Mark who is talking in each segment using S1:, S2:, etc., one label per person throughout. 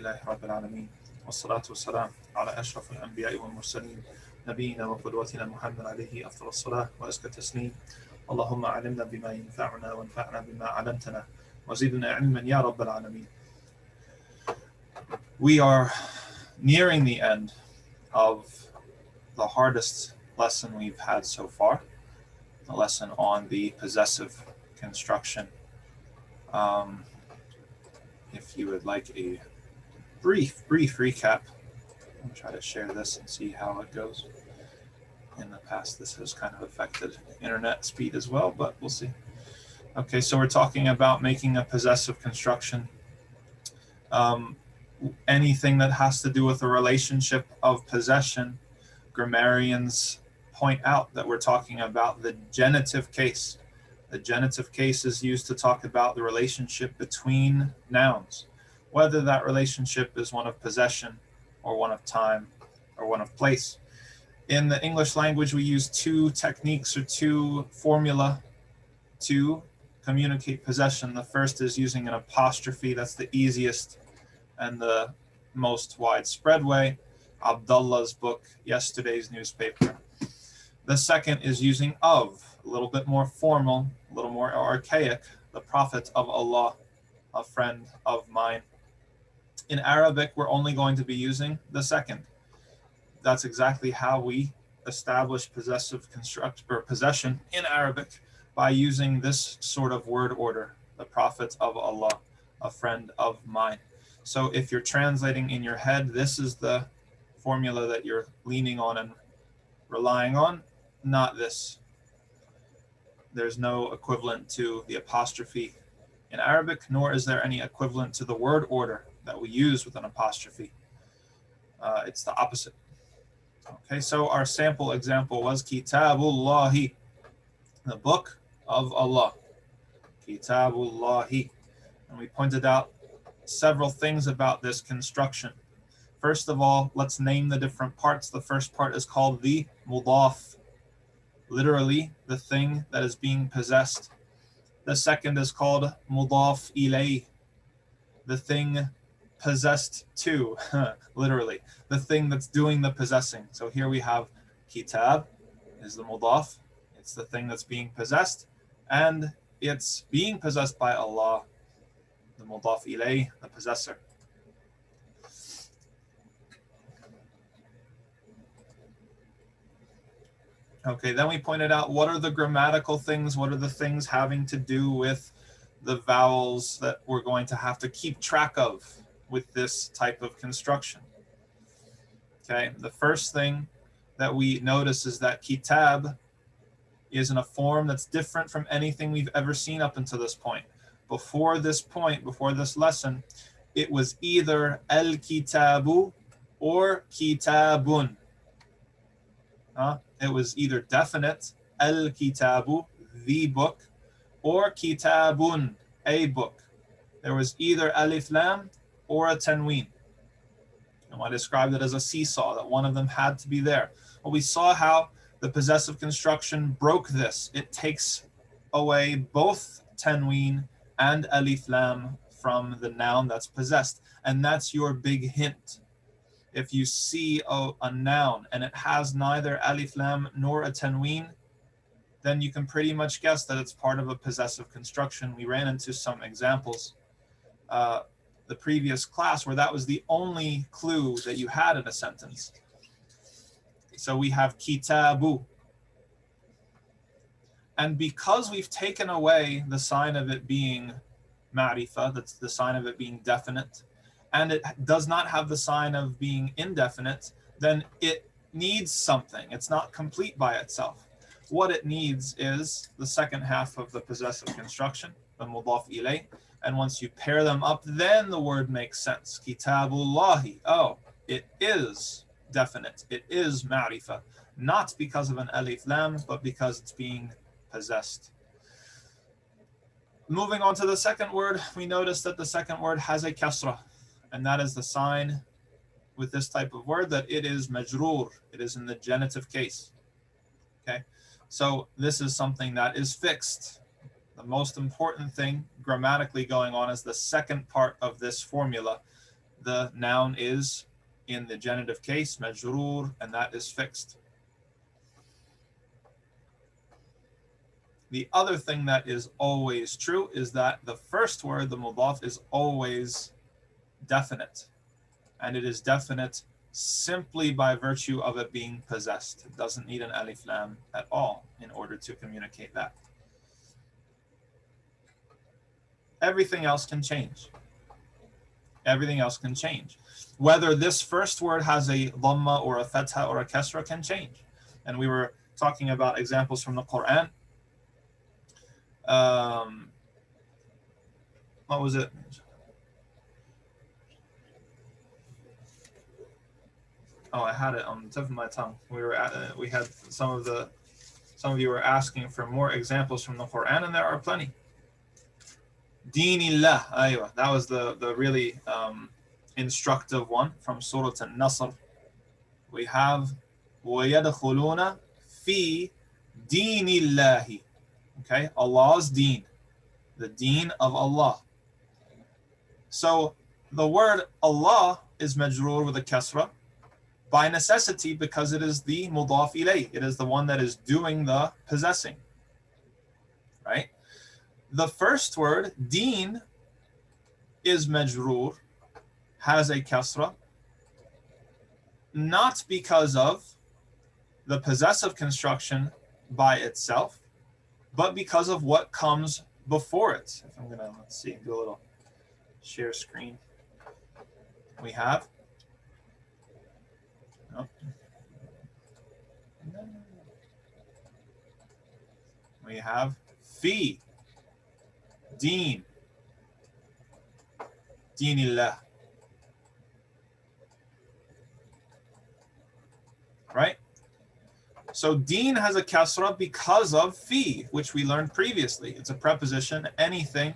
S1: لله رب العالمين والصلاة والسلام على أشرف الأنبياء والمرسلين نبينا وقدوتنا محمد عليه أفضل الصلاة وأزكى التسليم. اللهم علمنا بما ينفعنا وانفعنا بما علمتنا وزدنا علما يا رب العالمين. We are nearing the end of the hardest lesson we've had so far, the lesson on the possessive construction. If you would like a brief recap, I'll try to share this and see how it goes. In the past, this has kind of affected internet speed as well, but we'll see. Okay, so we're talking about making a possessive construction. Anything that has to do with the relationship of possession, grammarians point out that we're talking about the genitive case. The genitive case is used to talk about the relationship between nouns, whether that relationship is one of possession or one of time or one of place. In the English language, we use two techniques or two formula to communicate possession. The first is using an apostrophe. That's the easiest and the most widespread way. Abdullah's book, Yesterday's Newspaper. The second is using of, a little bit more formal, a little more archaic, the Prophet of Allah, a friend of mine. In Arabic, we're only going to be using the second. That's exactly how we establish possessive possession in Arabic, by using this sort of word order, the Prophet of Allah, a friend of mine. So if you're translating in your head, this is the formula that you're leaning on and relying on, not this. There's no equivalent to the apostrophe in Arabic, nor is there any equivalent to the word order that we use with an apostrophe. It's the opposite. Okay, so our sample example was Kitabullahi, the book of Allah. Kitabullahi. And we pointed out several things about this construction. First of all, let's name the different parts. The first part is called the mudaf, literally the thing that is being possessed. The second is called mudaf ilayh, the thing possessed to, literally, the thing that's doing the possessing. So here we have kitab is the mudaf, it's the thing that's being possessed, and it's being possessed by Allah, the mudaf ilayh, the possessor. Okay, then we pointed out what are the grammatical things, what are the things having to do with the vowels that we're going to have to keep track of with this type of construction. Okay, the first thing that we notice is that kitab is in a form that's different from anything we've ever seen up until this point. Before this point, before this lesson, it was either al-kitabu or kitabun. It was either definite, al-kitabu, the book, or kitabun, a book. There was either alif lam or a tanween. And I described it as a seesaw, that one of them had to be there. Well, we saw how the possessive construction broke this. It takes away both tanween and alif lam from the noun that's possessed. And that's your big hint. If you see a noun and it has neither alif lam nor a tanween, then you can pretty much guess that it's part of a possessive construction. We ran into some examples the previous class where that was the only clue that you had in a sentence. So we have kitabu. And because we've taken away the sign of it being ma'rifah, that's the sign of it being definite, and it does not have the sign of being indefinite, then it needs something. It's not complete by itself. What it needs is the second half of the possessive construction, the mudaf ilayh. And once you pair them up, then the word makes sense. Kitabullahi. Oh, it is definite. It is ma'rifah. Not because of an alif lam, but because it's being possessed. Moving on to the second word, we notice that the second word has a kasrah. And that is the sign with this type of word that it is majroor. It is in the genitive case. Okay, so this is something that is fixed. The most important thing grammatically going on is the second part of this formula, the noun is, in the genitive case, majroor, and that is fixed. The other thing that is always true is that the first word, the mudaf, is always definite. And it is definite simply by virtue of it being possessed. It doesn't need an alif lam at all in order to communicate that. Everything else can change. Everything else can change. Whether this first word has a dhamma or a fatha or a kasra can change. And we were talking about examples from the Quran. What was it? Oh, I had it on the tip of my tongue. We had some of you were asking for more examples from the Quran, and there are plenty. Dinillah, aywa. That was the really instructive one from Surah An-Nasr. We have وَيَدْخُلُونَ فِي دِينِ اللَّهِ. Okay, Allah's deen, the deen of Allah. So the word Allah is majroor with a kasra by necessity because it is the mudaf ilayh. It is the one that is doing the possessing, right? The first word, deen, is majroor, has a kasra, not because of the possessive construction by itself, but because of what comes before it. If I'm gonna, let's see, do a little share screen. We have, oh. We have fi, deen, deenillah. Right? So deen has a kasra because of fi, which we learned previously. It's a preposition. Anything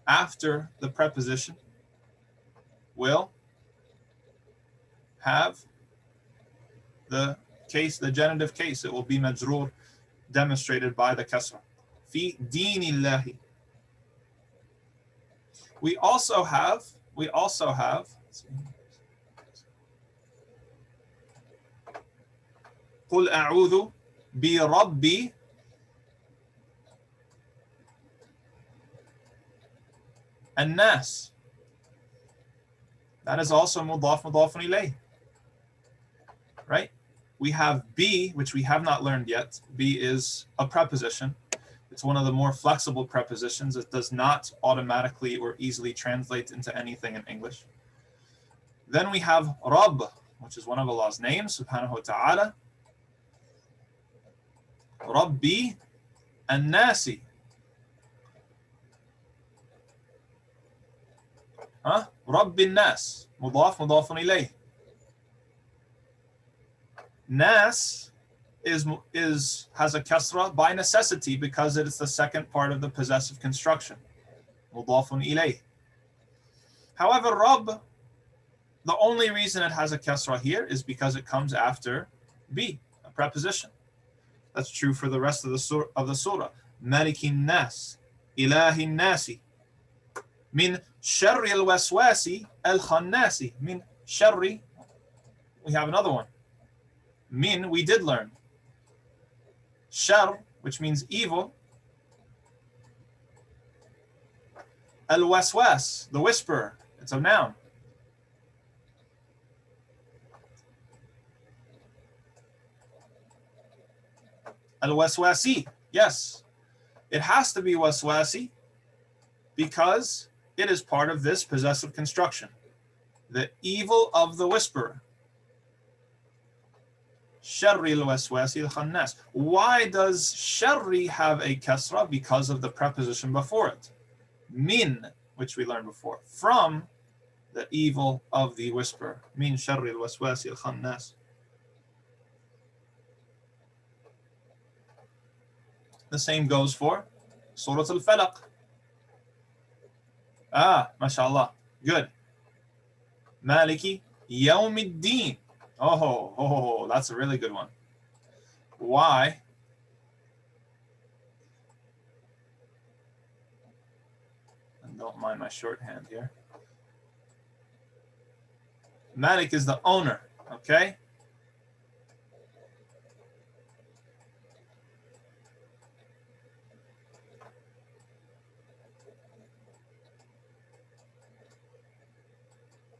S1: after the preposition will have the case, the genitive case. It will be majroor, demonstrated by the kasra. Fi deenillahi. We also have, قُلْ أَعُوذُ بِرَبِّ النَّاسِ. That is also mudaf ilayh. Right? We have be, which we have not learned yet. Be is a preposition. It's one of the more flexible prepositions. It does not automatically or easily translate into anything in English. Then we have Rabb, which is one of Allah's names, subhanahu wa ta'ala. Rabbi an-Nasi. Rabbi an-Nas. Mudaf ilayh. Nas has a kasra by necessity because it is the second part of the possessive construction. Mudafun ilayh. However, Rabb, the only reason it has a kasra here is because it comes after be, a preposition. That's true for the rest of the surah. Malikin nas, ilahin nasi, min sharri al-waswasi al-khannasi. Min sharri, we have another one. Min, we did learn. Shar, which means evil. Al-waswas, the whisperer. It's a noun. Al-waswasi, yes. It has to be waswasi because it is part of this possessive construction. The evil of the whisperer. Sharri al-waswasi al-khannas. Why does sharri have a kasra? Because of the preposition before it. Min, which we learned before. From the evil of the whisperer. Min sharri al-waswasi al-khannas. The same goes for Surah Al-Falaq. Mashallah. Good. Maliki Yawmiddin. Oh, that's a really good one. Why? And don't mind my shorthand here. Malik is the owner, okay?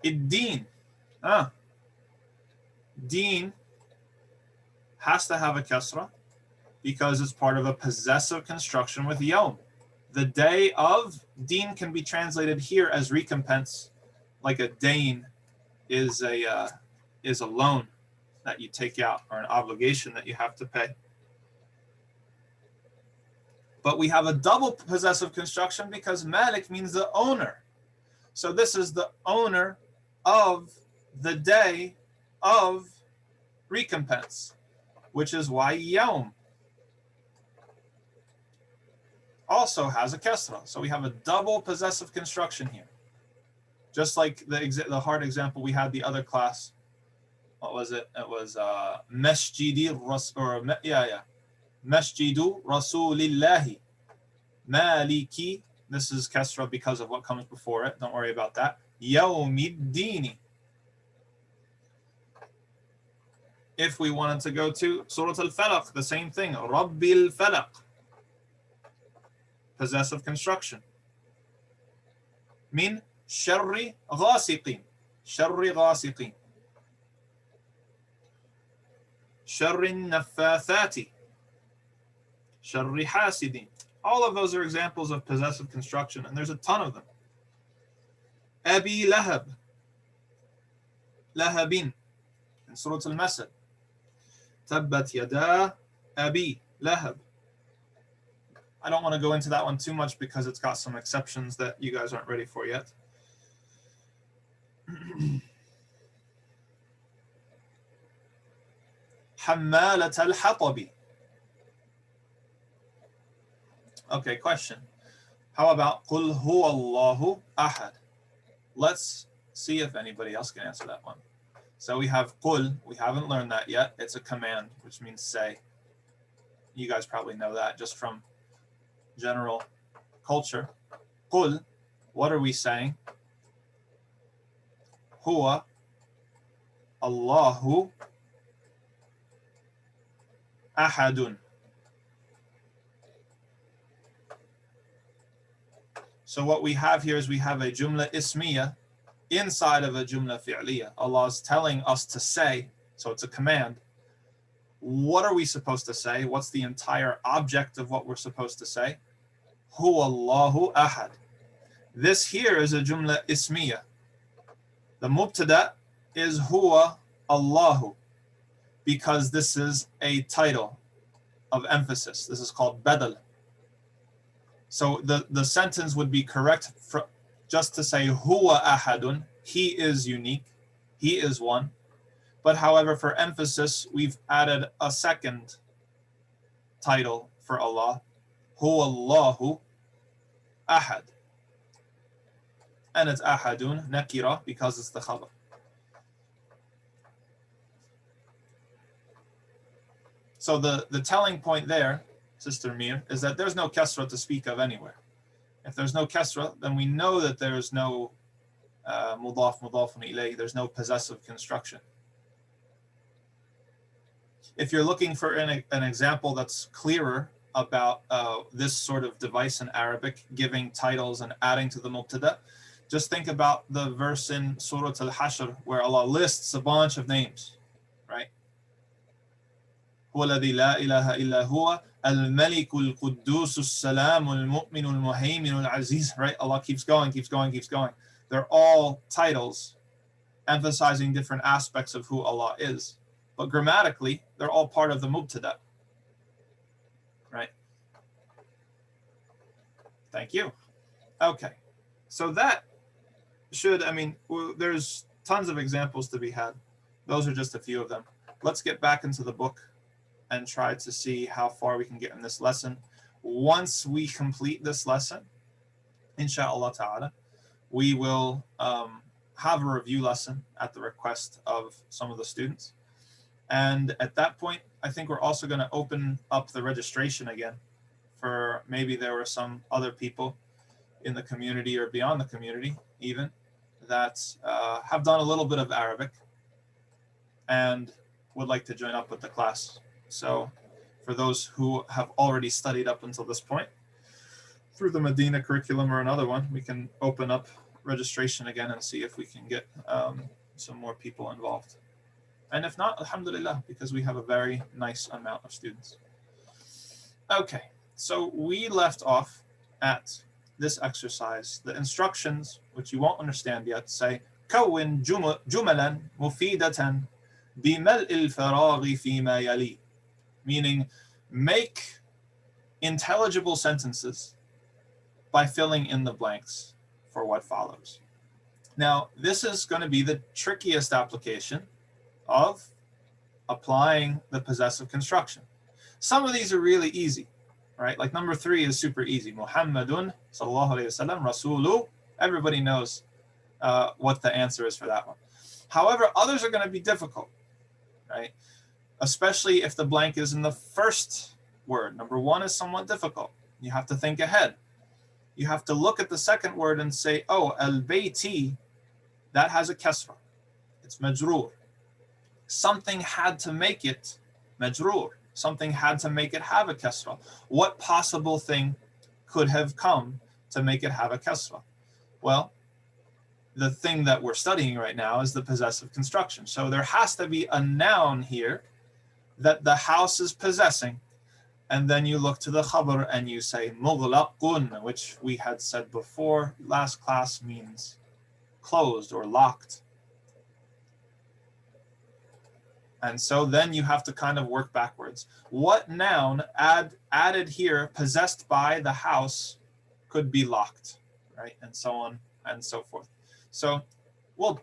S1: Id-Din. Deen has to have a kasra because it's part of a possessive construction with yom. The day of, deen can be translated here as recompense, like a dain is a loan that you take out or an obligation that you have to pay. But we have a double possessive construction because Malik means the owner. So this is the owner of the day of recompense, which is why yom also has a kesra. So we have a double possessive construction here. Just like the hard example we had the other class. What was it? It was Masjidu Rasulillahi Maliki. This is kesra because of what comes before it. Don't worry about that. Yawmiddini. If we wanted to go to Surah Al-Falaq, the same thing. Rabbil Falaq. Possessive construction. Min sharri ghasiqin. Sharri ghasiqin. Sharri naffathati. Sharri hasidin. All of those are examples of possessive construction, and there's a ton of them. Abi Lahab. Lahabin. In Surah Al-Masad. Tabbat yada Abi Lahab. I don't want to go into that one too much because it's got some exceptions that you guys aren't ready for yet. Hammalat al-hatabi. Okay, question. How about Qul huwa Allahu ahad? Let's see if anybody else can answer that one. So we have Qul. We haven't learned that yet. It's a command, which means say. You guys probably know that just from general culture. Qul, what are we saying? Huwa Allahu ahadun. So what we have here is we have a jumla ismiya inside of a jumla fi'liya. Allah is telling us to say, so it's a command. What are we supposed to say? What's the entire object of what we're supposed to say? Huwa Allahu ahad. This here is a jumla ismiya. The mubtada is huwa Allahu because this is a title of emphasis. This is called badal. So the sentence would be correct for just to say huwa ahadun, he is unique, he is one. But however, for emphasis, we've added a second title for Allah, huwa Allahu ahad. And it's ahadun, nakira, because it's the khabar. So the telling point there, Sister Mir, is that there's no kasra to speak of anywhere. If there's no kasra, then we know that there's no mudaf, mudafun ilayh, there's no possessive construction. If you're looking for an example that's clearer about this sort of device in Arabic, giving titles and adding to the mubtada, just think about the verse in Surah Al-Hashr where Allah lists a bunch of names, right? هو الذي لا إله إلا هو الملك القدوس السلام المؤمن المهيمن العزيز, right? Allah keeps going. They're all titles emphasizing different aspects of who Allah is. But grammatically, they're all part of the mubtada, right? Thank you. Okay. So that should, there's tons of examples to be had. Those are just a few of them. Let's get back into the book and try to see how far we can get in this lesson. Once we complete this lesson, inshallah ta'ala, we will have a review lesson at the request of some of the students. And at that point, I think we're also going to open up the registration again for maybe there were some other people in the community or beyond the community even that have done a little bit of Arabic and would like to join up with the class. So for those who have already studied up until this point, through the Medina curriculum or another one, we can open up registration again and see if we can get some more people involved. And if not, alhamdulillah, because we have a very nice amount of students. Okay, so we left off at this exercise. The instructions, which you won't understand yet, say كون جملا مفيدة بملء الفراغ فيما يلي, meaning make intelligible sentences by filling in the blanks for what follows. Now, this is going to be the trickiest application of applying the possessive construction. Some of these are really easy, right? Like number 3 is super easy. Muhammadun sallallahu alayhi wasallam Rasool. Everybody knows what the answer is for that one. However, others are going to be difficult, right? Especially if the blank is in the first word. Number 1 is somewhat difficult. You have to think ahead. You have to look at the second word and say, oh, al-bayti, that has a kasra. It's majroor. Something had to make it majroor. Something had to make it have a kasra. What possible thing could have come to make it have a kasra? Well, the thing that we're studying right now is the possessive construction. So there has to be a noun here that the house is possessing. And then you look to the khabar and you say mughlaqun, which we had said before, last class, means closed or locked. And so then you have to kind of work backwards. What noun added here, possessed by the house, could be locked, right? And so on and so forth. So we'll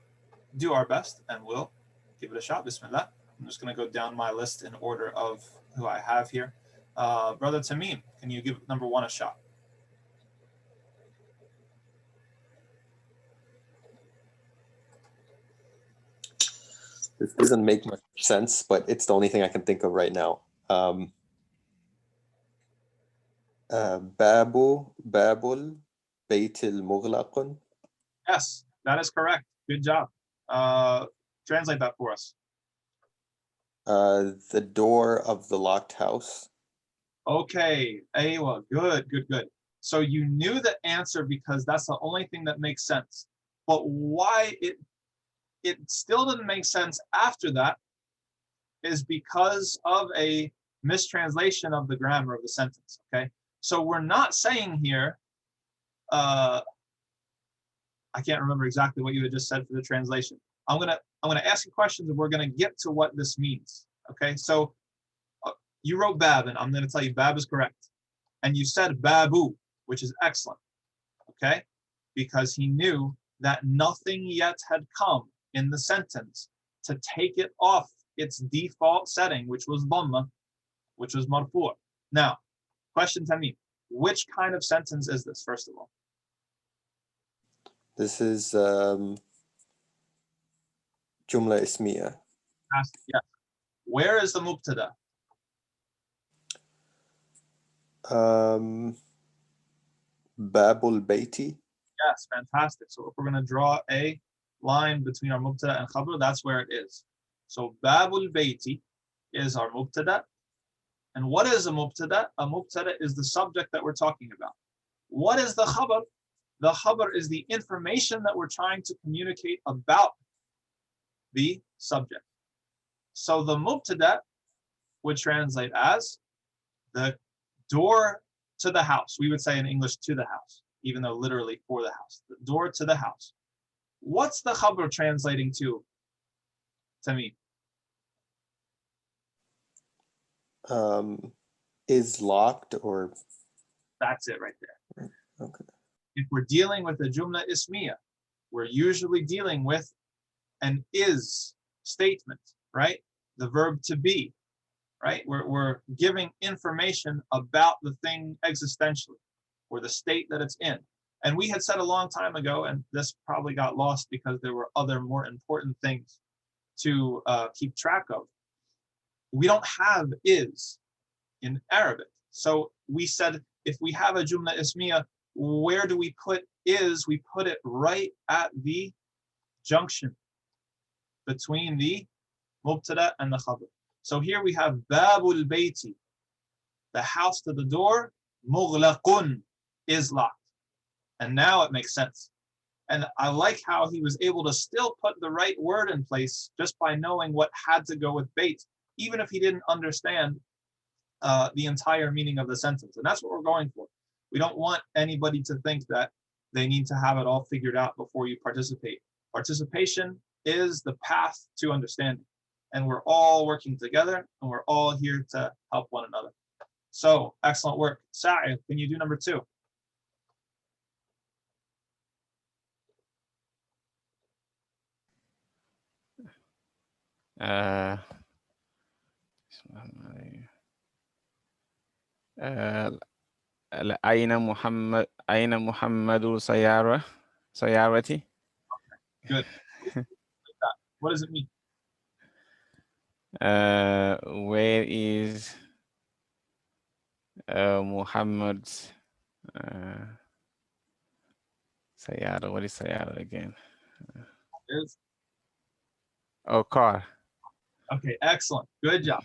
S1: do our best and we'll give it a shot. Bismillah. I'm just going to go down my list in order of who I have here. Brother Tamim, can you give number 1 a shot?
S2: This doesn't make much sense, but it's the only thing I can think of right now. Babul Baitil Mughlaqun.
S1: Yes, that is correct. Good job. Translate that for us.
S2: The door of the locked house.
S1: Okay, Aywa, good. So you knew the answer because that's the only thing that makes sense. But why it still didn't make sense after that is because of a mistranslation of the grammar of the sentence, okay? So we're not saying here, I can't remember exactly what you had just said for the translation. I'm gonna ask you questions and we're gonna get to what this means, okay? So you wrote bab and I'm gonna tell you bab is correct. And you said babu, which is excellent, okay? Because he knew that nothing yet had come in the sentence to take it off its default setting, which was dhamma, which was marfu'. Now, question to me, which kind of sentence is this, first of all?
S2: This is Jumla Ismiya.
S1: Yeah. Where is the mubtada?
S2: Babul Baiti.
S1: Yes, fantastic. So if we're going to draw a line between our mubtada and khabar, that's where it is. So Babul Baiti is our mubtada. And what is a mubtada? A mubtada is the subject that we're talking about. What is the khabar? The khabar is the information that we're trying to communicate about the subject. So the mubtada would translate as the door to the house. We would say in English to the house, even though literally for the house. The door to the house. What's the khabar translating to me?
S2: Is locked, or
S1: that's it right there.
S2: Okay.
S1: If we're dealing with a jumla ismiya, we're usually dealing with an is statement, right? The verb to be, right? We're giving information about the thing existentially or the state that it's in. And we had said a long time ago, and this probably got lost because there were other more important things to keep track of. We don't have is in Arabic. So we said, if we have a jumla ismiya, where do we put is? We put it right at the junction between the mubtada and the khabar. So here we have babul bayti, the house to the door, mughlaqun, is locked. And now it makes sense. And I like how he was able to still put the right word in place just by knowing what had to go with bait, even if he didn't understand the entire meaning of the sentence. And that's what we're going for. We don't want anybody to think that they need to have it all figured out before you participate. Participation is the path to understanding. And we're all working together and we're all here to help one another. So excellent work. Sa'id, can you do number 2?
S3: أين محمد سيارتي.
S1: Good. What does it mean?
S3: Where is Muhammad's Sayara? What is Sayara again?
S1: Is
S3: Oh, car.
S1: okay, excellent. Good job.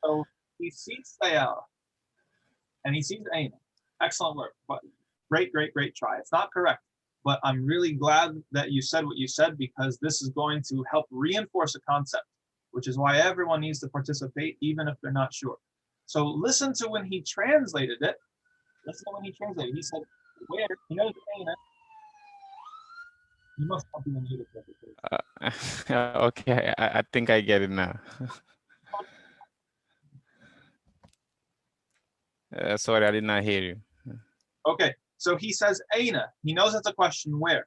S1: So he sees Sayara and he sees Aina. Excellent work. But great try. It's not correct, but I'm really glad that you said what you said, because this is going to help reinforce a concept, which is why everyone needs to participate, even if they're not sure. So listen to when he translated it. Listen to when he translated it. He said, where? He knows Aina. You must not be in the
S3: Okay, I think I get it now. Sorry, I did not hear you.
S1: Okay, so he says Aina. He knows it's a question, where.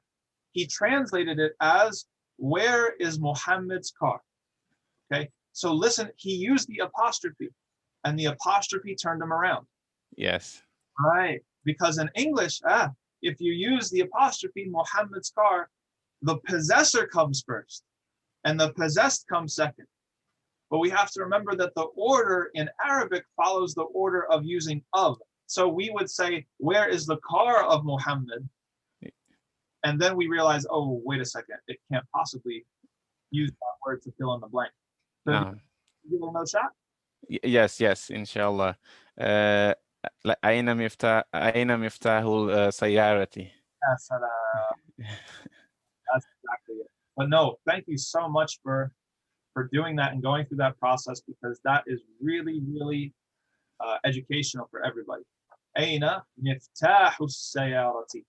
S1: He translated it as, where is Muhammad's car? Okay, so listen, he used the apostrophe, and the apostrophe turned him around.
S3: Yes.
S1: Right, because in English, if you use the apostrophe, Muhammad's car, the possessor comes first, and the possessed comes second. But we have to remember that the order in Arabic follows the order of using of. So we would say, where is the car of Muhammad? And then we realize, oh, wait a second, it can't possibly use that word to fill in the blank. So
S3: No.
S1: give it another shot?
S3: Yes, inshallah. أين مفتاح سيارتي.
S1: That's exactly it. But no, thank you so much for doing that and going through that process, because that is really educational for everybody. Aina miftahu sayarati.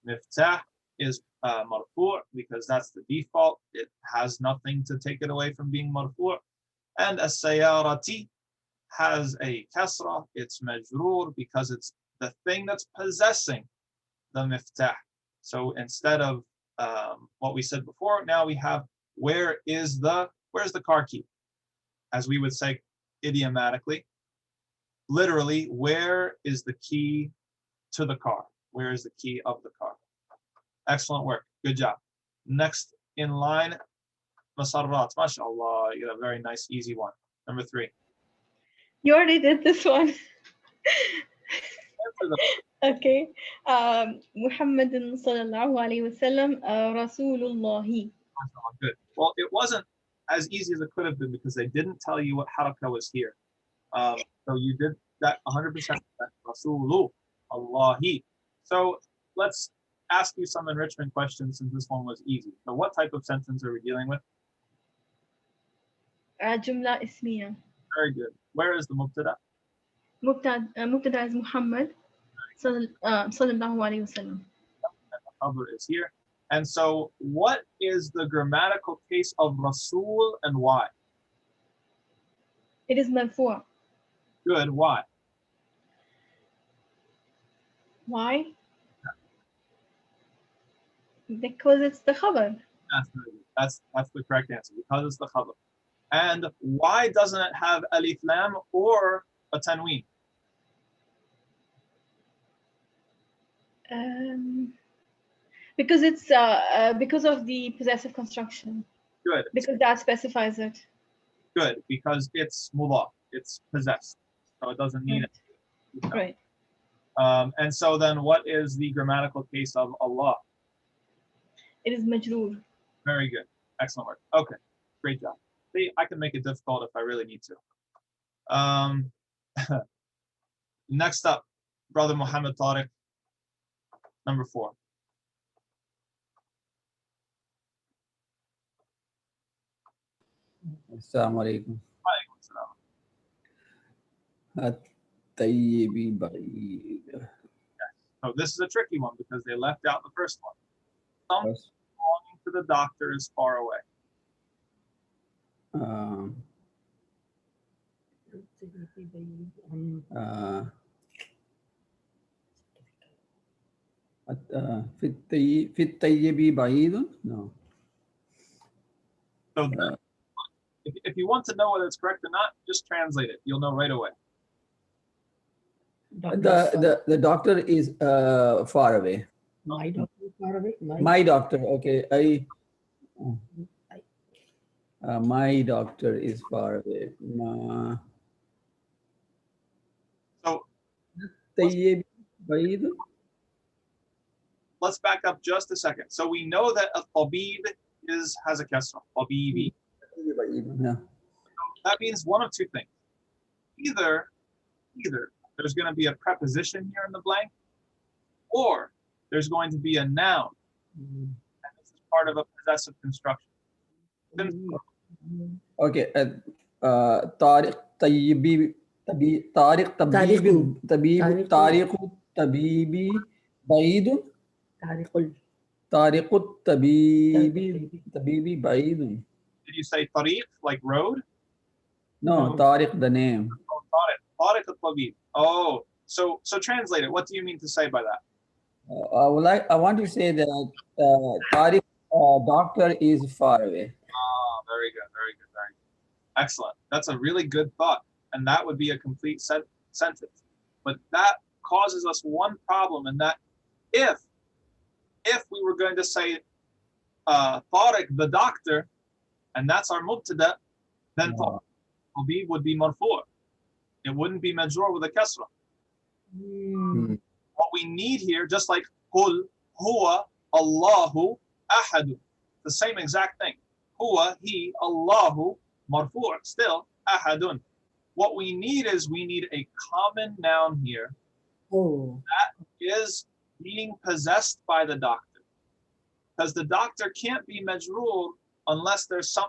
S1: Miftah is marfu' because that's the default. It has nothing to take it away from being marfu'. And as-sayarati has a kasra. It's majroor because it's the thing that's possessing the miftah. So instead of what we said before, now we have where's the car key? As we would say idiomatically, literally, where is the key to the car? Where is the key of the car? Excellent work. Good job. Next in line, Masarrat. MashaAllah, you got a very nice, easy one. Number 3.
S4: You already did this one. Okay. Muhammadun sallallahu alayhi wa sallam, Rasulullahi.
S1: Good. Well, it wasn't as easy as it could have been because they didn't tell you what haraka was here. So you did that 100%. Rasool, Allahi. So let's ask you some enrichment questions since this one was easy. So what type of sentence are we dealing with?
S4: Jumla ismiya.
S1: Very good. Where is the mubtada?
S4: Mubtada is Muhammad sallallahu alayhi wa sallam.
S1: And the khabar is here. And so what is the grammatical case of Rasool and why?
S4: It is marfu'.
S1: Good. Why?
S4: Why? Because it's the khabar.
S1: That's the correct answer. Because it's the khabar. And why doesn't it have alif lam or a tanween?
S4: Because it's because of the possessive construction.
S1: Good.
S4: Because that specifies it.
S1: Good, because it's mudaf, it's possessed, so it doesn't need it.
S4: Right.
S1: And so then what is the grammatical case of Allah?
S4: It is majroor.
S1: Very good. Excellent work. Okay, great job. See, I can make it difficult if I really need to. Next up, Brother Muhammad Tariq, number 4.
S5: Assalamu alaikum. At-tayyibi ba'id.
S1: So this is a tricky one because they left out the first one. Something
S5: Yes.
S1: belonging to the doctor is far away.
S5: في الطيب بعيد. No.
S1: So if you want to know whether it's correct or not, just translate it. You'll know right away.
S5: The doctor is far away.
S6: My doctor is far away.
S5: My doctor. Okay. My doctor is far away.
S1: So
S5: طيب بعيد.
S1: let's back up just a second. So we know that a tabib has a kasra, tabibi.
S5: Yeah.
S1: That means one of two things. Either there's going to be a preposition here in the blank, or there's going to be a noun. And this is part of a possessive construction.
S5: Okay. طارق طيبي طارق طبيب طارق طبيبي بعيد. طارق الطبيب بعيد.
S1: Did you say tariq, like road?
S5: No, طارق the name.
S1: Oh, tariq al-tabib. Oh, so translate it. What do you mean to say by that?
S5: I want to say that Tariq doctor is far away.
S1: Oh, very good. Excellent. That's a really good thought. And that would be a complete sentence. But that causes us one problem, in that if we were going to say Tariq the doctor, and that's our mubtada, then Tabib would be marfu'. It wouldn't be majrur with a kasra. What we need here, just like Qul huwa Allahu ahadu, the same exact thing. Huwa, he, Allahu, marfu', still ahadun. What we need is a common noun here that is being possessed by the doctor. Because the doctor can't be majrur unless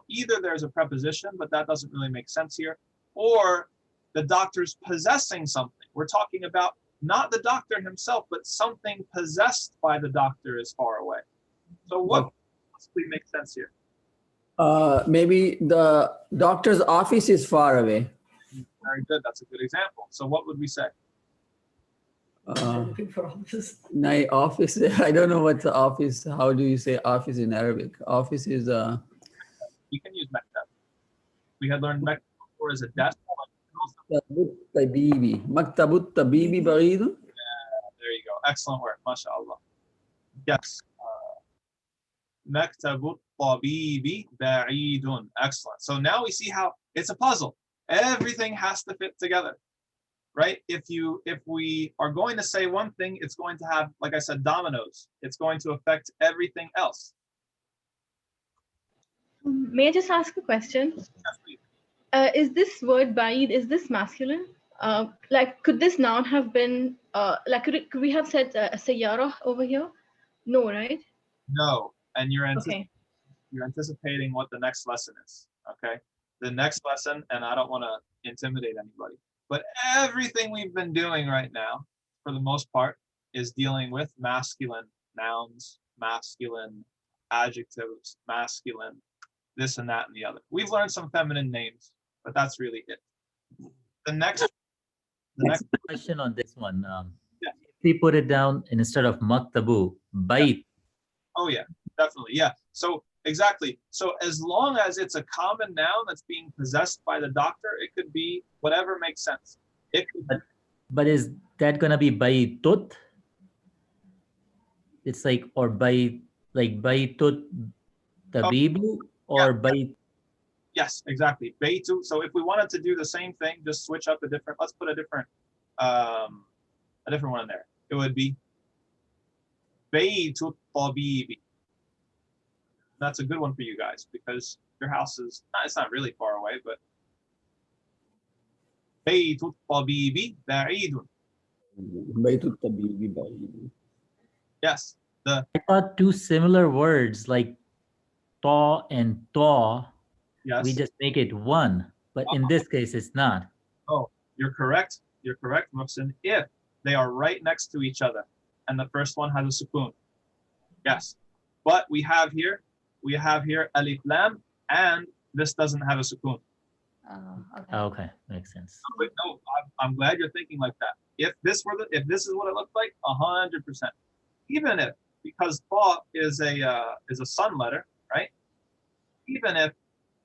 S1: either there's a preposition, but that doesn't really make sense here, or the doctor's possessing something. We're talking about not the doctor himself, but something possessed by the doctor is far away. So what possibly makes sense here?
S5: Maybe the doctor's office is far away.
S1: Very good. That's a good example. So what would we say?
S6: Looking for office.
S5: My office. I don't know what's the office. How do you say office in Arabic? Office is
S1: You can use maktab. We had learned maktab before as a desk.
S5: Tabibi. Maktabut tabibi بعيد.
S1: There you go. Excellent work. MashaAllah. Yes. Maktabut tabibi ba'idun. Excellent. So now we see how it's a puzzle. Everything has to fit together, right? If we are going to say one thing, it's going to have, like I said, dominoes. It's going to affect everything else.
S4: May I just ask a question?
S1: Yes, please.
S4: Is this word ba'id, is this masculine? Like, could this noun have been, like, could we have said sayyarah over here? No, right?
S1: No. And you're
S4: Okay.
S1: anticipating what the next lesson is, okay? The next lesson, and I don't want to intimidate anybody, but everything we've been doing right now, for the most part, is dealing with masculine nouns, masculine adjectives, masculine this and that and the other. We've learned some feminine names, but that's really it. The next
S7: question on this one.
S1: Yeah.
S7: If we put it down instead of maktabu, bait.
S1: Oh yeah, definitely. Yeah. So exactly. So as long as it's a common noun that's being possessed by the doctor, it could be whatever makes sense. It could be,
S7: But is that gonna be baitut? It's like, or baitut tabibu, or bait.
S1: yes, exactly. Beitu. So if we wanted to do the same thing, just switch up let's put a different one in there. It would be Beitu tabibi. That's a good one for you guys because your house is, it's not really far away, but بيت الطبيب بعيد.
S5: بيت الطبيب بعيد.
S1: Yes, the
S7: I thought two similar words like ta and ta,
S1: yes.
S7: we just make it one, but in this case, it's not.
S1: Oh, you're correct. You're correct, Muhsin. If they are right next to each other, and the first one has a sukoon. Yes, but we have here alif lam, and this doesn't have a sukoon.
S8: Okay.
S7: Okay, makes sense.
S1: But no, I'm glad you're thinking like that. If this is what it looked like, 100%. Even if, because ta is a sun letter, right? Even if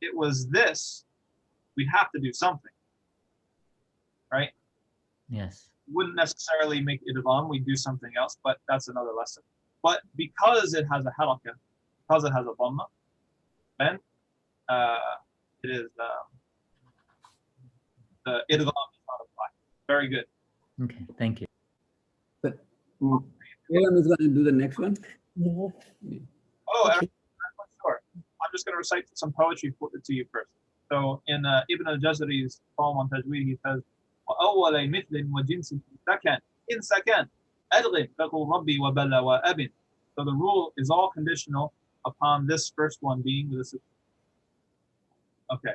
S1: it was this, we'd have to do something, right?
S7: Yes.
S1: Wouldn't necessarily make idgham, we'd do something else, but that's another lesson. But because it has a halakah, because it has a dhamma, then it is the idgham does not apply. Very good.
S7: Okay, thank you.
S5: But Ilham is going to do the next one.
S6: No.
S1: Oh,
S6: Okay.
S1: sure. I'm just going to recite some poetry to you first. So in Ibn al-Jazari's poem on Tajweed, he says, وَأَوَّلَ مِثْلٍ وَجِنْسٍ سَكَنْ إِنْ سَكَنْ أَدْغِمْ تَقُلْ رَبِّي وَبَلَّ وَأَبٍ. So the rule is all conditional upon this first one being with a. Okay.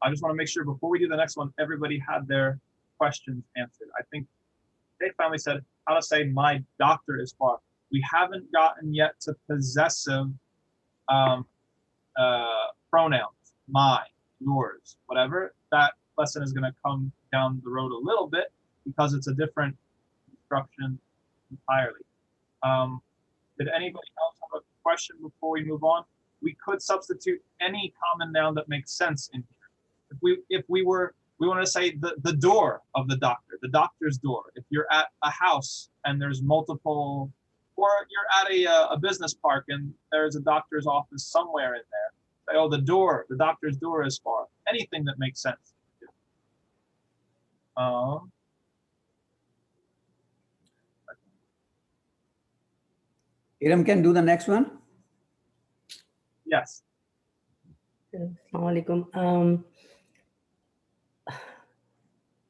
S1: I just want to make sure before we do the next one, everybody had their questions answered. I think they finally said how to say my doctor is far. We haven't gotten yet to possessive pronouns, my, yours, whatever. That lesson is going to come down the road a little bit because it's a different construction entirely. Did anybody else have a question before we move on? We could substitute any common noun that makes sense in here. If we want to say the door of the doctor's door. If you're at a house and there's multiple, or you're at a business park and there's a doctor's office somewhere in there, say, oh, the doctor's door is far. Anything that makes sense.
S5: Ilham can do the next one.
S1: Yes.
S6: Assalamualaikum.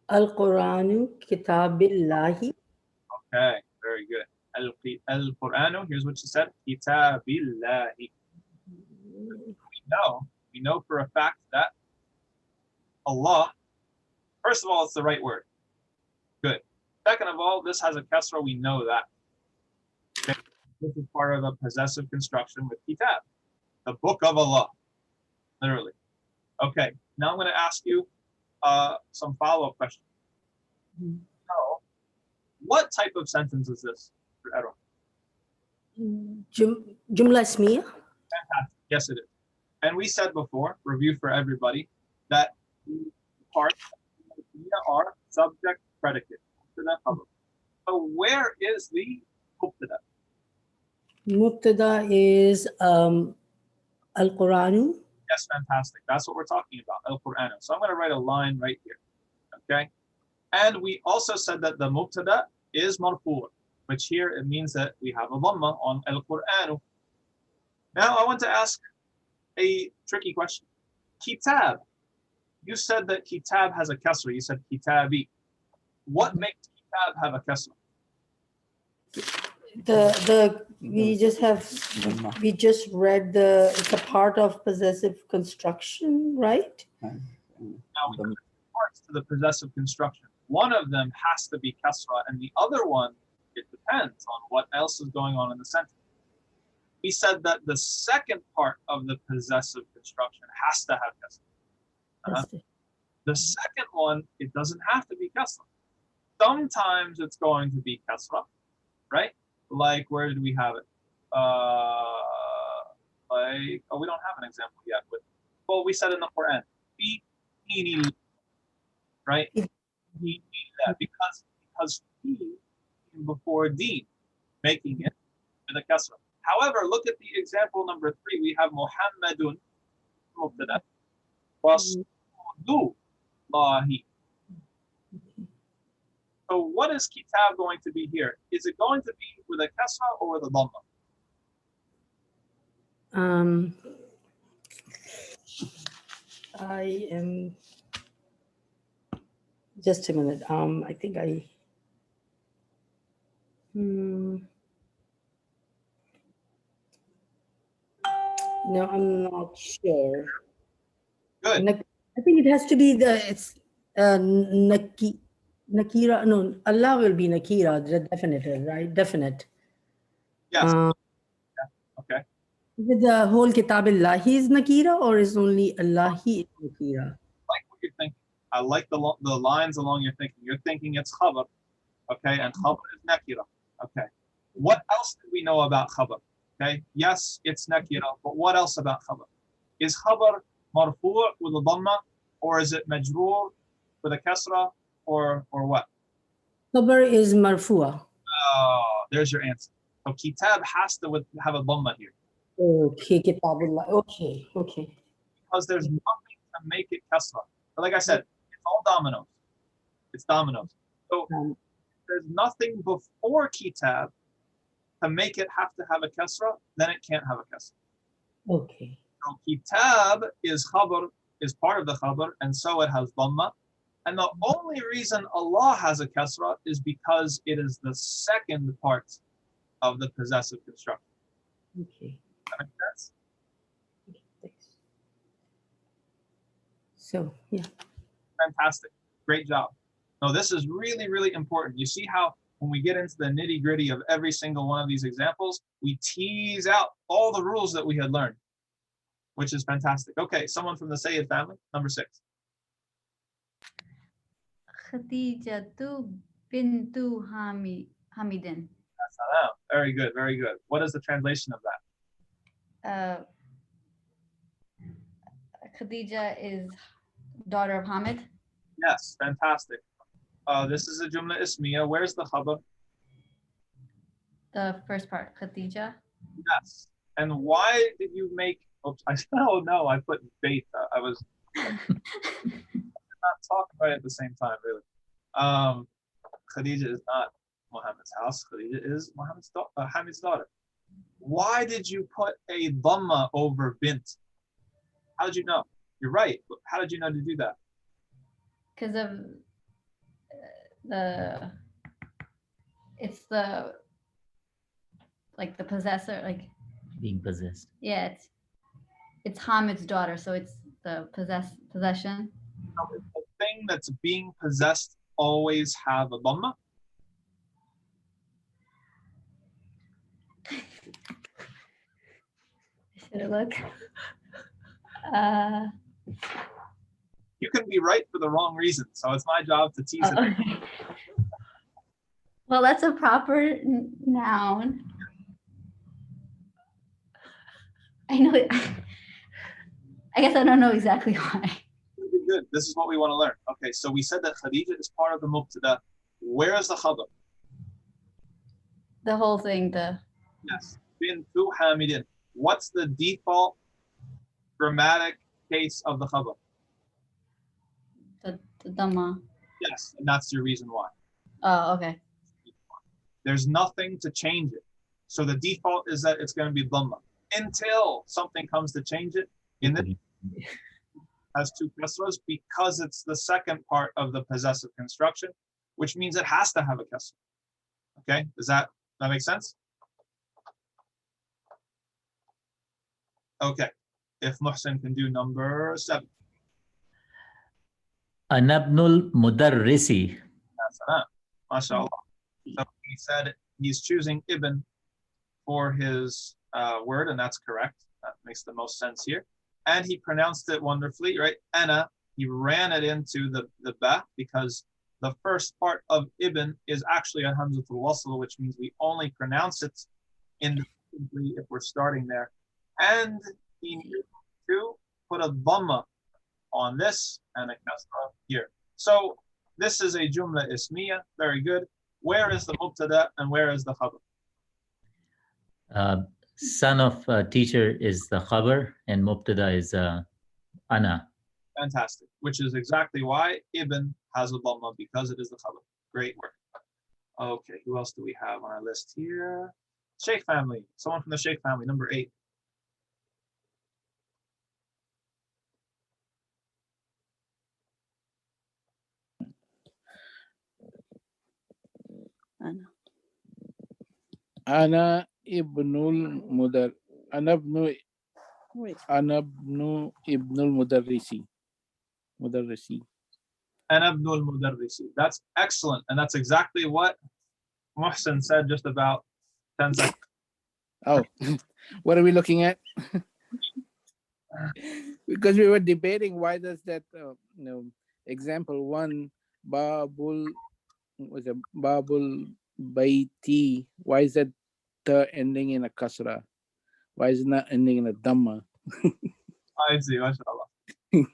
S6: Al-Quranu Kitabillahi.
S1: Okay, very good. Al-Quranu, here's what she said. Kitabillahi. We know for a fact that Allah, first of all, it's the right word. Good. Second of all, this has a kasra, we know that. Okay. This is part of a possessive construction with kitab, the book of Allah, literally. Okay, now I'm going to ask you some follow-up questions. So, what type of sentence is this for Errol?
S6: Jumla Ismiya.
S1: Fantastic. Yes, it is. And we said before, review for everybody, that the parts are subject, predicate. So where is the mubtada?
S6: Mubtada is Al-Quranu.
S1: Yes, fantastic. That's what we're talking about, Al-Qur'an. So I'm going to write a line right here, okay? And we also said that the mubtada is marfu', which here it means that we have a dhamma on Al-Qur'an. Now I want to ask a tricky question. Kitab. You said that kitab has a kasra. You said kitabi. What makes kitab have a kasra?
S6: We just read it's a part of possessive construction, right?
S1: Now we have parts to the possessive construction. One of them has to be kasra, and the other one, it depends on what else is going on in the sentence. We said that the second part of the possessive construction has to have kasra. The second one, it doesn't have to be kasra. Sometimes it's going to be kasra, right? Like, where did we have it? We don't have an example yet. But, well, we said in the Quran, right? Because he came before deen, making it with a kasra. However, look at the example number 3. We have Muhammadun mubtada, Rasulullahi. So what is kitab going to be here? Is it going to be with a kasra or with a dhamma?
S6: I am, just a minute. I think no, I'm not sure.
S1: Good.
S6: I think it has to be it's Nakira. No, Allah will be Nakira, the definitive, right? Definite.
S1: Yes. Okay.
S6: Is it the whole Kitab Allah is Nakira, or is only Allah is Nakira?
S1: Like what you're thinking. I like the lines along your thinking. You're thinking it's khabar, okay, and khabar is nakira. Okay. What else do we know about khabar? Okay. Yes, it's nakira, but what else about khabar? Is khabar marfu' with a dhamma, or is it majroor with a kasra, or what?
S6: Khabar is marfu'a.
S1: Oh, there's your answer. So kitab has to have a dhamma here.
S6: Okay, Kitabullah. Okay.
S1: Because there's nothing to make it kasra. But like I said, it's all dominoes. It's dominoes. So there's nothing before kitab to make it have to have a kasra, then it can't have a kasra.
S6: Okay.
S1: So kitab is khabar, is part of the khabar, and so it has dhamma. And the only reason Allah has a kasra is because it is the second part of the possessive construction.
S6: Okay.
S1: That makes sense?
S6: Okay, thanks. So, yeah.
S1: Fantastic. Great job. No, this is really, really important. You see how when we get into the nitty gritty of every single one of these examples, we tease out all the rules that we had learned, which is fantastic. Okay, someone from the Sayyid family, number 6.
S8: Khadijatu bintu Hamidin.
S1: Very good, very good. What is the translation of that?
S8: Khadija is daughter of Hamid.
S1: Yes, fantastic. This is a Jumla Ismiya. Where's the khabar?
S8: The first part, Khadija.
S1: Yes. And why did you make? Oops, oh no, I put bait. I was not talking right at the same time, really. Khadija is not Muhammad's house. Khadija is Hamid's daughter. Why did you put a dhamma over bint? How did you know? You're right. But how did you know to do that?
S8: Because of it's the possessor, like
S7: Being possessed.
S8: yeah, it's Hamid's daughter, so it's the possession.
S1: So is the thing that's being possessed always have a dhamma?
S8: Should I look?
S1: You can be right for the wrong reason, so it's my job to tease it.
S8: Okay. Well, that's a proper noun. I know it. I guess I don't know exactly why.
S1: Good. This is what we want to learn. Okay, so we said that Khadija is part of the mubtada. Where is the khabar?
S8: The whole thing,
S1: Yes. Bintu Hamidin. What's the default grammatic case of the khabar?
S8: the dhamma.
S1: Yes, and that's your reason why.
S8: Oh, okay.
S1: There's nothing to change it. So the default is that it's going to be dhamma until something comes to change it. In this has 2 kasras because it's the second part of the possessive construction, which means it has to have a kasra. Okay, does that make sense? Okay, if Muhsin can do number 7.
S7: Anabnul mudarrisi.
S1: MashaAllah. So he said he's choosing ibn for his word, and that's correct. That makes the most sense here. And he pronounced it wonderfully, right? Ana, he ran it into the ba because the first part of ibn is actually a hamzatul wasl, which means we only pronounce it independently if we're starting there. And he knew to put a dhamma on this and a kasra here. So this is a jumla ismiya, very good. Where is the mubtada and where is the khabar?
S7: Son of teacher is the khabar and mubtada is ana.
S1: Fantastic, which is exactly why ibn has a dhamma, because it is the khabar. Great work. Okay, who else do we have on our list here? Sheikh family, someone from the Sheikh family, number 8.
S9: Ana ibnul mudar. Ana ibnu
S6: Wait.
S9: ibnul mudarrisi. Mudarrisi.
S1: And Abdul Mudarrisi. That's excellent. And that's exactly what Muhsin said just about 10 seconds.
S9: Oh, what are we looking at? Because we were debating why does that example one babul was a babul baiti, why is that ending in a kasra, why is it not ending in a dhamma?
S1: I see, mashallah.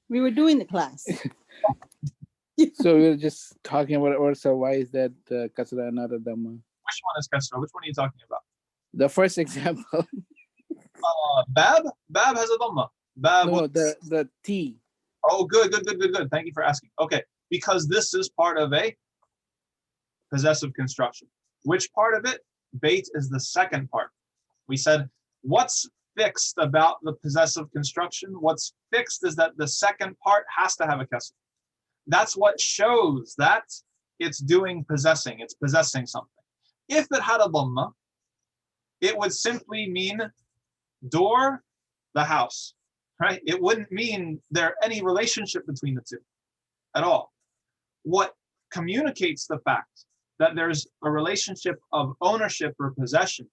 S6: We were doing the class.
S9: So we were just talking about Ursa, why is that kasra not a dhamma?
S1: Which one is Kasra? Which one are you talking about?
S9: The first example.
S1: Bab? Bab has a dhamma. Bab.
S9: No, the T.
S1: Oh, good. Thank you for asking. Okay, because this is part of a possessive construction. Which part of it? Bait is the second part. We said, what's fixed about the possessive construction? What's fixed is that the second part has to have a kasra. That's what shows that it's doing possessing. It's possessing something. If it had a dhamma, it would simply mean door, the house, right? It wouldn't mean there any relationship between the two at all. What communicates the fact that there's a relationship of ownership or possession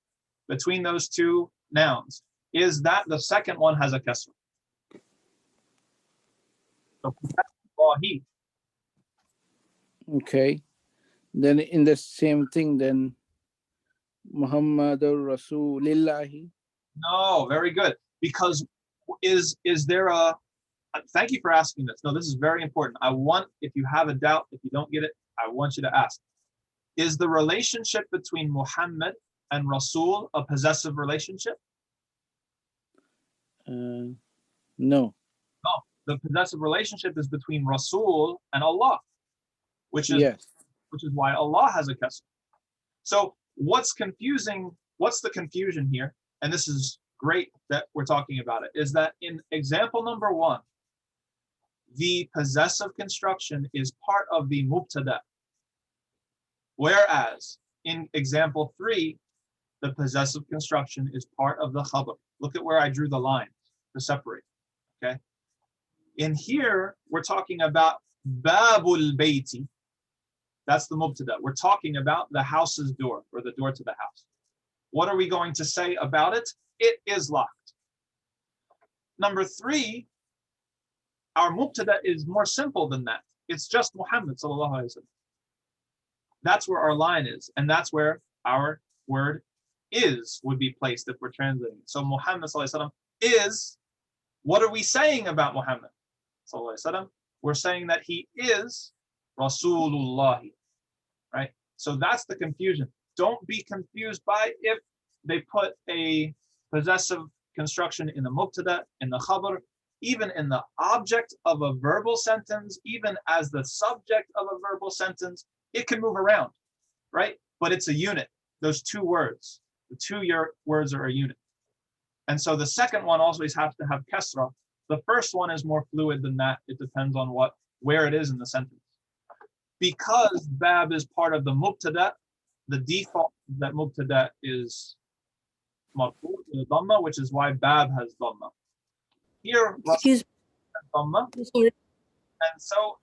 S1: between those two nouns is that the second one has a kasra. So, wahi.
S9: Okay. Then in the same thing, then Muhammadur Rasulillahi.
S1: No, very good. Because is there a, thank you for asking this. No, this is very important. I want, if you have a doubt, if you don't get it, I want you to ask. Is the relationship between Muhammad and Rasool a possessive relationship?
S9: No.
S1: No, the possessive relationship is between Rasool and Allah, which is
S9: Yes.
S1: which is why Allah has a kasra. So what's confusing? What's the confusion here? And this is great that we're talking about it, is that in example number 1, the possessive construction is part of the mubtada. Whereas in example 3, the possessive construction is part of the khabar. Look at where I drew the line to separate, okay? In here, we're talking about babul bayti. That's the mubtada. We're talking about the house's door, or the door to the house. What are we going to say about it? It is locked. Number 3, our mubtada is more simple than that. It's just Muhammad sallallahu alaihi wasallam. That's where our line is, and that's where our word is would be placed if we're translating. So Muhammad sallallahu alaihi wasallam is, what are we saying about Muhammad sallallahu alaihi wasallam? We're saying that he is Rasulullah, right? So that's the confusion. Don't be confused by if they put a possessive construction in the mubtada, in the khabar, even in the object of a verbal sentence, even as the subject of a verbal sentence. It can move around, right? But it's a unit. Those two words, the two words are a unit. And so the second one always has to have kasra. The first one is more fluid than that. It depends on where it is in the sentence. Because bab is part of the mubtada, the default that mubtada is marfu, the dhamma, which is why bab has dhamma. Here,
S6: Excuse
S1: dhamma.
S6: me. Sorry.
S1: And so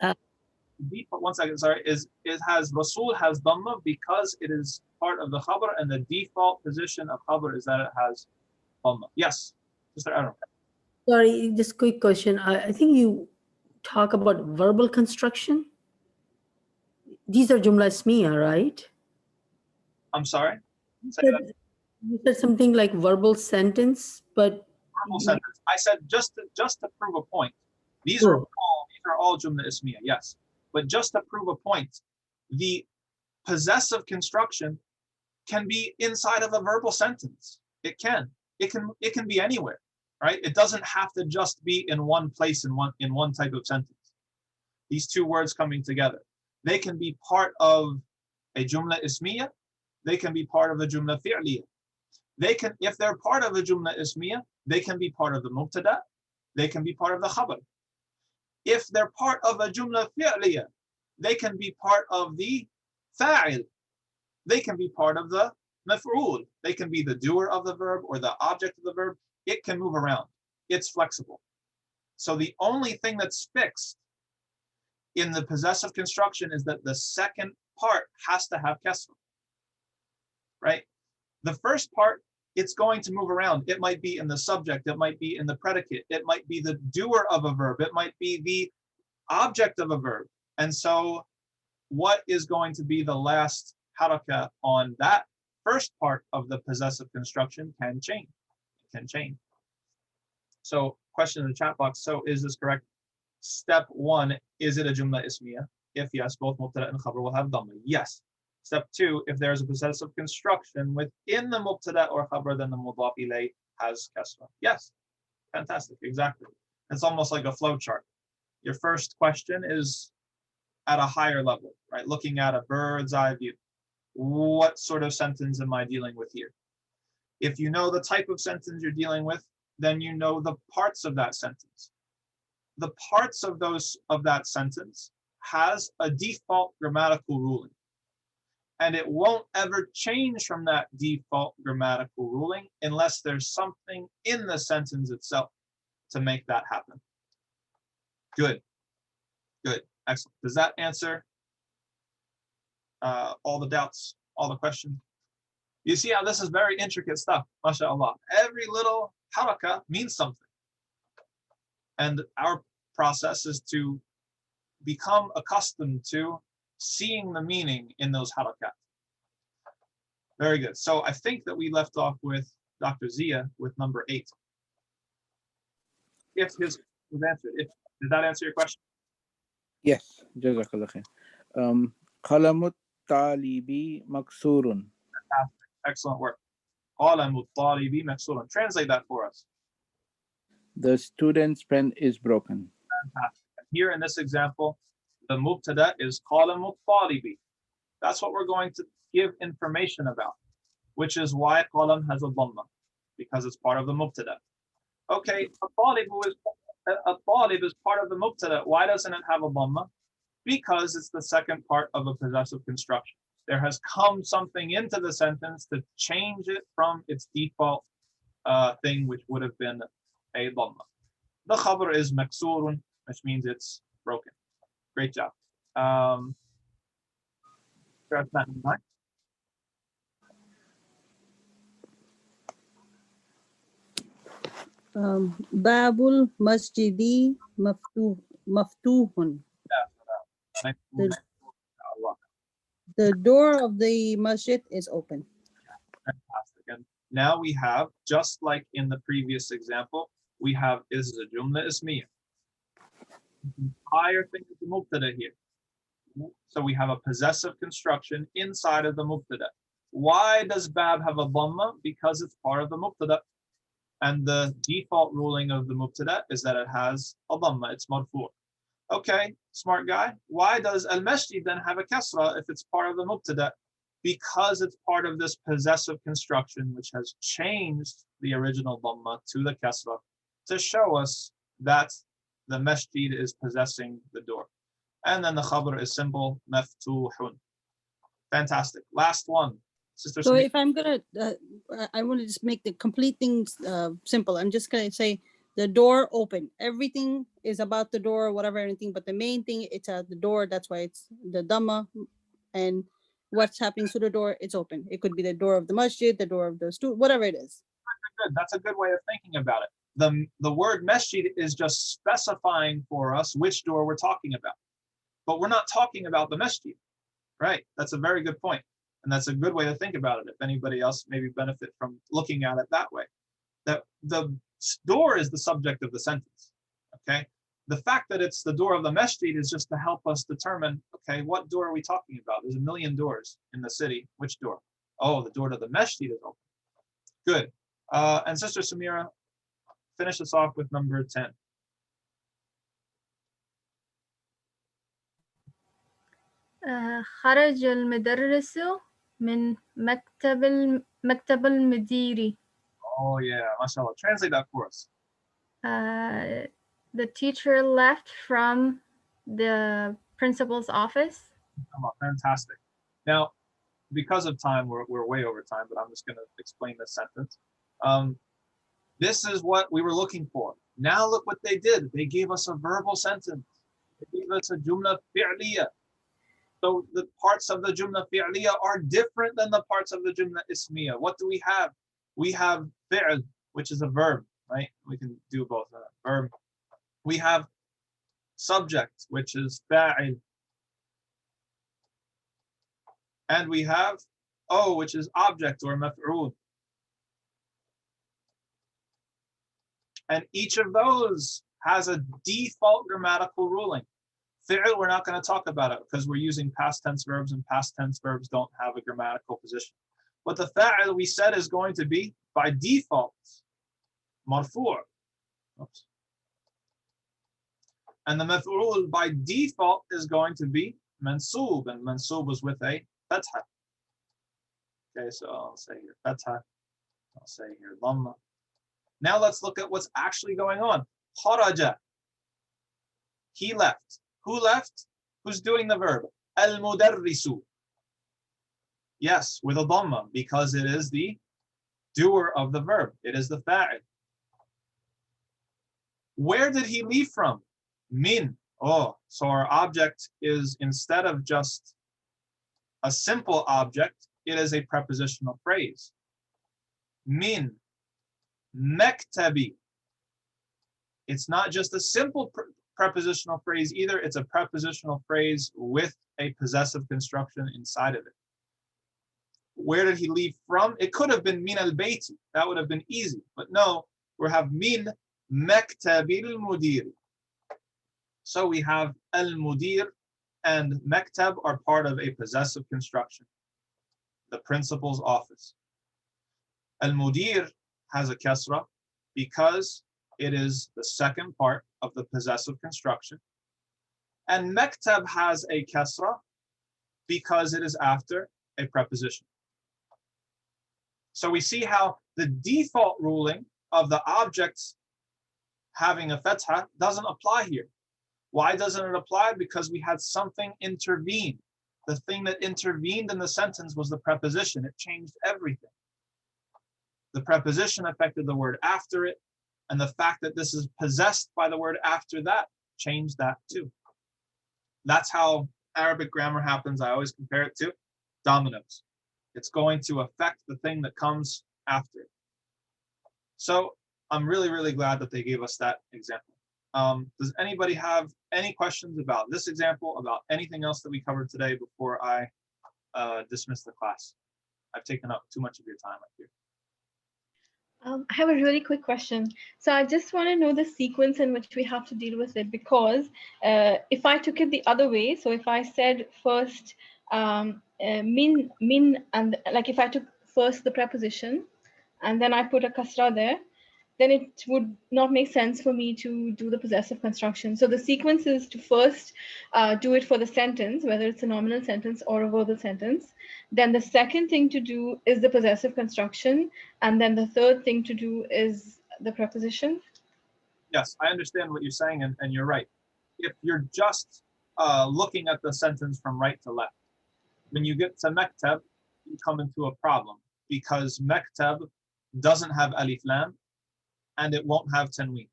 S1: default, one second, sorry, Rasool has dhamma because it is part of the khabar, and the default position of khabar is that it has dhamma. Yes, Mr. Aaron.
S6: Sorry, just quick question. I think you talk about verbal construction. These are jumla ismiya, right?
S1: I'm sorry?
S6: You said something like verbal sentence, but
S1: Verbal sentence. I said just to prove a point. These are all jumla ismiya, yes. But just to prove a point, the possessive construction can be inside of a verbal sentence. It can be anywhere, right? It doesn't have to just be in one place in one type of sentence. These two words coming together. They can be part of a jumla ismiya. They can be part of a jumla fi'liya. They can, if they're part of a jumla ismiya, they can be part of the mubtada. They can be part of the khabar. If they're part of a jumla fi'liya, they can be part of the fa'il. They can be part of the Maf'ul, they can be the doer of the verb or the object of the verb. It can move around. It's flexible. So the only thing that's fixed in the possessive construction is that the second part has to have kasra, right? The first part, it's going to move around. It might be in the subject. It might be in the predicate. It might be the doer of a verb. It might be the object of a verb. And so what is going to be the last haraka on that first part of the possessive construction can change. It can change. So question in the chat box. So is this correct? Step one, is it a jumla ismiya? If yes, both mubtada and khabar will have dhamma. Yes. Step two, if there's a possessive construction within the mubtada or khabar, then the mudaf ilayh has kasra. Yes. Fantastic. Exactly. It's almost like a flow chart. Your first question is at a higher level, right? Looking at a bird's eye view. What sort of sentence am I dealing with here? If you know the type of sentence you're dealing with, then you know the parts of that sentence. The parts of that sentence has a default grammatical ruling. And it won't ever change from that default grammatical ruling unless there's something in the sentence itself to make that happen. Good. Good. Excellent. Does that answer all the doubts, all the questions? You see how this is very intricate stuff, mashallah. Every little haraka means something. And our process is to become accustomed to seeing the meaning in those harakat. Very good. So I think that we left off with Dr. Zia with number 8. If his was answered, did that answer your question?
S9: Yes, jazakallah khair. Qalamut talibi maksurun.
S1: Fantastic. Excellent work. Qalamut talibi maksurun. Translate that for us.
S9: The student's pen is broken.
S1: Fantastic. And here in this example, the mubtada is qalamut talibi. That's what we're going to give information about, which is why qalam has a dhamma, because it's part of the mubtada. Okay, a talib is part of the mubtada. Why doesn't it have a dhamma? Because it's the second part of a possessive construction. There has come something into the sentence to change it from its default thing, which would have been a dhamma. The khabar is maksurun, which means it's broken. Great job.
S10: Babul masjidi maftuhun. The door of the masjid is open.
S1: Fantastic. And now we have, just like in the previous example, we have is a jumla ismiya. The entire thing is the mubtada here. So we have a possessive construction inside of the mubtada. Why does bab have a dhamma? Because it's part of the mubtada. And the default ruling of the mubtada is that it has a dhamma, it's marfu'. Okay, smart guy. Why does al-masjid then have a kasra if it's part of the mubtada? Because it's part of this possessive construction, which has changed the original dhamma to the kasra to show us that the masjid is possessing the door. And then the khabar is simple, maftuhun. Fantastic. Last one. Sister
S10: So
S1: Samir.
S10: if I'm gonna, I want to just make the complete things simple. I'm just gonna say the door open. Everything is about the door, whatever, anything. But the main thing, it's at the door. That's why it's the dhamma, and what's happening to the door, it's open. It could be the door of the masjid, the door of the student, whatever it is.
S1: Good. That's a good way of thinking about it. The word masjid is just specifying for us which door we're talking about. But we're not talking about the masjid, right? That's a very good point. And that's a good way to think about it. If anybody else maybe benefit from looking at it that way, that the door is the subject of the sentence, okay? The fact that it's the door of the masjid is just to help us determine, okay, what door are we talking about? There's a million doors in the city. Which door? Oh, the door to the masjid is open. Good. And Sister Samira, finish us off with number 10.
S4: خرج المدرس من مكتب المدير.
S1: Oh yeah, mashallah. Translate that for us.
S4: The teacher left from the principal's office.
S1: Oh, fantastic. Now, because of time, we're way over time, but I'm just going to explain this sentence. This is what we were looking for. Now look what they did. They gave us a verbal sentence. They gave us a jumla fi'liya. So the parts of the jumla fi'liya are different than the parts of the jumla ismiya. What do we have? We have fi'l, which is a verb, right? We can do both. Verb. We have subject, which is fa'il. And we have which is object or maf'ul. And each of those has a default grammatical ruling. Fi'l, we're not going to talk about it because we're using past tense verbs, and past tense verbs don't have a grammatical position. But the fa'il we said is going to be, by default, marfu'. Oops. And the maf'ul by default is going to be mansub, and mansub is with a fatha. Okay, so I'll say here fatha. I'll say here dhamma. Now let's look at what's actually going on. Kharaja. He left. Who left? Who's doing the verb? Al-mudarrisu. Yes, with a dhamma, because it is the doer of the verb. It is the fa'il. Where did he leave from? Min. Oh, so our object is, instead of just a simple object, it is a prepositional phrase. Min maktabi. It's not just a simple prepositional phrase either. It's a prepositional phrase with a possessive construction inside of it. Where did he leave from? It could have been min al-bayti. That would have been easy. But no, we have min maktabi al-mudir. So we have al-mudir and maktab are part of a possessive construction. The principal's office. Al-mudir has a kasra because it is the second part of the possessive construction. And maktab has a kasra because it is after a preposition. So we see how the default ruling of the objects having a fatha doesn't apply here. Why doesn't it apply? Because we had something intervene. The thing that intervened in the sentence was the preposition. It changed everything. The preposition affected the word after it, and the fact that this is possessed by the word after that changed that too. That's how Arabic grammar happens. I always compare it to dominoes. It's going to affect the thing that comes after it. So I'm really, really glad that they gave us that example. Does anybody have any questions about this example, about anything else that we covered today before I dismiss the class? I've taken up too much of your time, I fear.
S4: I have a really quick question. So I just want to know the sequence in which we have to deal with it, because if I took it the other way, so if I said first min, and like if I took first the preposition and then I put a kasra there, then it would not make sense for me to do the possessive construction. So the sequence is to first do it for the sentence, whether it's a nominal sentence or a verbal sentence. Then the second thing to do is the possessive construction. And then the third thing to do is the preposition.
S1: Yes, I understand what you're saying, and you're right. If you're just looking at the sentence from right to left, when you get to maktab, you come into a problem, because maktab doesn't have alif lam, and it won't have tanween.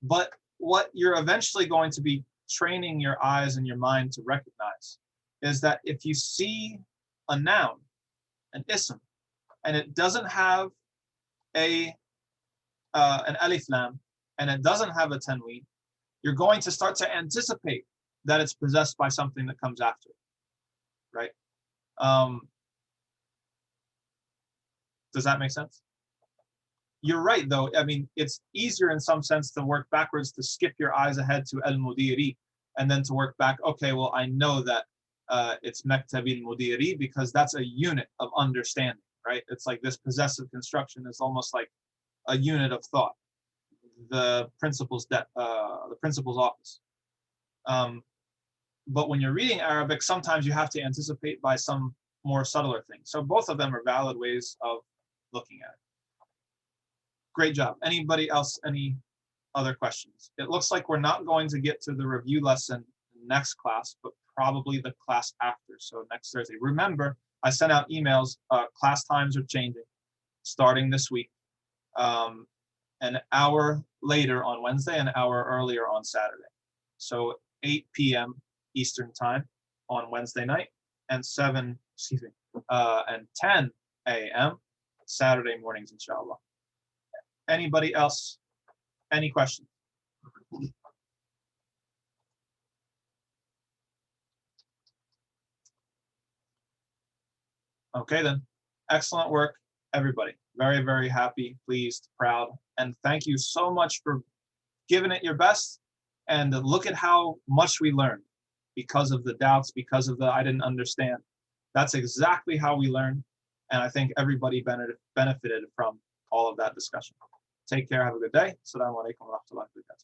S1: But what you're eventually going to be training your eyes and your mind to recognize is that if you see a noun, an ism, and it doesn't have an alif lam, and it doesn't have a tanween, you're going to start to anticipate that it's possessed by something that comes after it, right? Does that make sense? You're right, though. I mean, it's easier in some sense to work backwards, to skip your eyes ahead to al-mudiri, and then to work back, okay, well, I know that it's maktabi al-mudiri because that's a unit of understanding, right? It's like this possessive construction is almost like a unit of thought, the principal's office. But when you're reading Arabic, sometimes you have to anticipate by some more subtler things. So both of them are valid ways of looking at it. Great job. Anybody else, any other questions? It looks like we're not going to get to the review lesson next class, but probably the class after, so next Thursday. Remember, I sent out emails. Class times are changing starting this week. An hour later on Wednesday, an hour earlier on Saturday. So 8 p.m. Eastern time on Wednesday night, and 10 a.m. Saturday mornings, inshallah. Anybody else? Any questions? Okay, then. Excellent work, everybody. Very, very happy, pleased, proud, and thank you so much for giving it your best. And look at how much we learned because of the doubts, because of the I didn't understand. That's exactly how we learn. And I think everybody benefited from all of that discussion. Take care. Have a good day. Assalamu alaikum wa rahmatullahi wa barakatuh.